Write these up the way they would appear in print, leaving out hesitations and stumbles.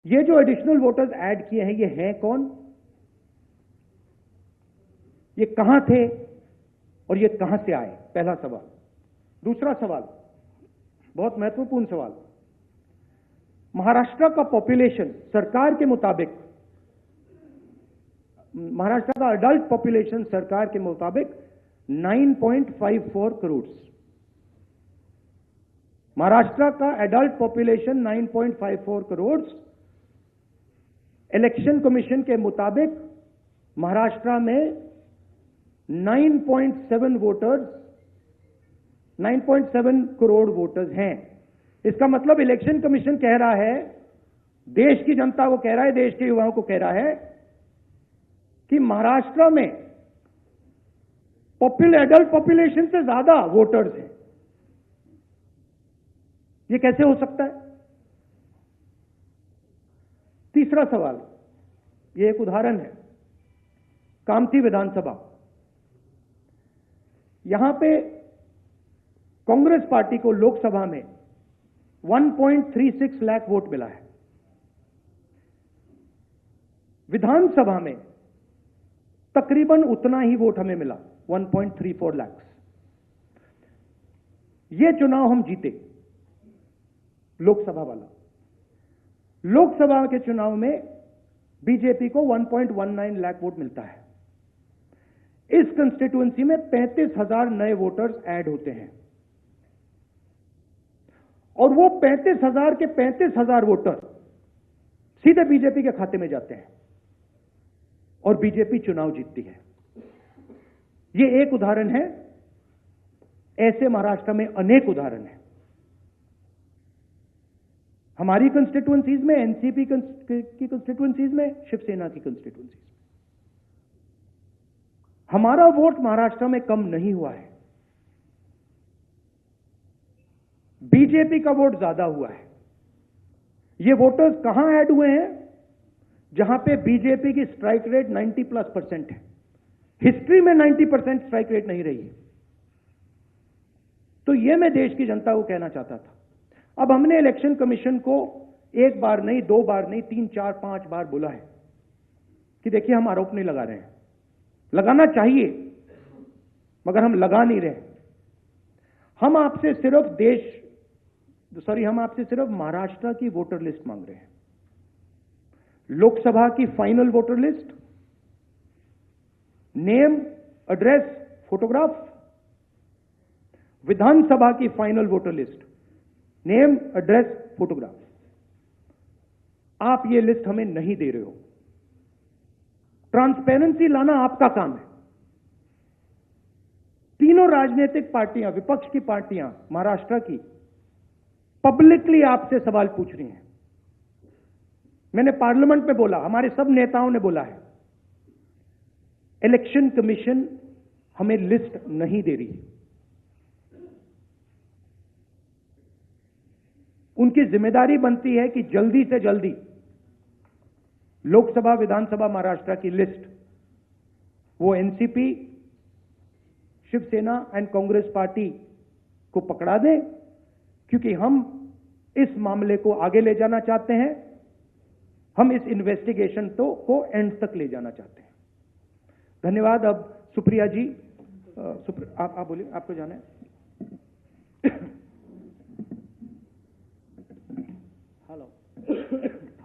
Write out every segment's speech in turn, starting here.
ये जो additional voters add किए हैं, ये हैं कौन, ये कहां थे और ये कहां से आए? पहला सवाल। दूसरा सवाल, बहुत महत्वपूर्ण सवाल, महाराष्ट्र का पॉपुलेशन सरकार के मुताबिक, महाराष्ट्र का अडल्ट पॉपुलेशन सरकार के मुताबिक 9.54 करोड़। महाराष्ट्र का adult population 9.54 crore. Election commission के मुताबिक महाराष्ट्र में 9.7 करोड़ वोटर्स हैं। इसका मतलब इलेक्शन कमीशन कह रहा है, देश की जनता को कह रहा है, देश के युवाओं को कह रहा है कि महाराष्ट्र में एडल्ट पॉपुलेशन से ज्यादा वोटर्स हैं। यह कैसे हो सकता है? तीसरा सवाल, यह एक उदाहरण है, कामठी विधानसभा। यहां पे कांग्रेस पार्टी को लोकसभा में 1.36 लाख वोट मिला है। विधानसभा में तकरीबन उतना ही वोट हमें मिला, 1.34 लाख। यह चुनाव हम जीते, लोकसभा वाला। लोकसभा के चुनाव में बीजेपी को 1.19 लाख वोट मिलता है। इस कंस्टिट्यूएंसी में 35,000 नए वोटर्स ऐड होते हैं और वो 35,000 के 35,000 वोटर सीधे बीजेपी के खाते में जाते हैं और बीजेपी चुनाव जीतती है। ये एक उदाहरण है, ऐसे महाराष्ट्र में अनेक उदाहरण हैं। हमारी कंस्टिट्यूएंसीज में, एनसीपी की कंस्टिट्यूएंसीज में, शिवसेना की कंस्टिट्यूएंसीज में। हमारा वोट महाराष्ट्र में कम नहीं हुआ है, बीजेपी का वोट ज्यादा हुआ है। ये वोटर्स कहां ऐड हुए हैं? जहां पे बीजेपी की स्ट्राइक रेट 90+% है। हिस्ट्री में 90% स्ट्राइक रेट नहीं रही है। तो यह मैं देश की जनता को कहना चाहता था। अब हमने इलेक्शन कमीशन को एक बार नहीं, दो बार नहीं, 3, 4, 5 बार बोला है कि देखिए हम आरोप नहीं लगा रहे हैं, लगाना चाहिए मगर हम लगा नहीं रहे। हम आपसे सिर्फ महाराष्ट्र की वोटर लिस्ट मांग रहे हैं। लोकसभा की final voter list, name, address, photograph. Vidhan Sabha की final voter list, name, address, photograph. आप ये लिस्ट हमें नहीं दे रहे हो। ट्रांसपेरेंसी लाना आपका काम है। तीनों राजनीतिक पार्टियां, विपक्ष की पार्टियां महाराष्ट्र की, पब्लिकली आपसे सवाल पूछ रही हैं। मैंने पार्लियामेंट में बोला, हमारे सब नेताओं ने बोला है, इलेक्शन कमीशन हमें लिस्ट नहीं दे रही। उनकी जिम्मेदारी बनती है कि जल्दी से जल्दी लोकसभा, विधानसभा महाराष्ट्र की लिस्ट वो NCP, Shiv Sena and Congress party को पकड़ा दें, क्योंकि हम इस मामले को आगे ले जाना चाहते हैं। हम इस इन्वेस्टिगेशन को एंड तक ले जाना चाहते हैं। धन्यवाद। अब सुप्रिया जी, आप बोलिए, आपको जाना है।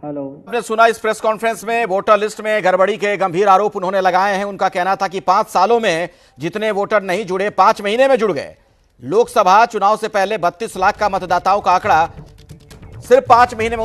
हेलो, आपने सुना इस प्रेस कॉन्फ्रेंस में वोटर लिस्ट में गड़बड़ी के गंभीर आरोप उन्होंने लगाए हैं। उनका कहना था कि 5 सालों में जितने वोटर नहीं जुड़े, 5 महीने में जुड़ गए। लोकसभा चुनाव से पहले 32 लाख का मतदाताओं का आंकड़ा सिर्फ 5 महीने में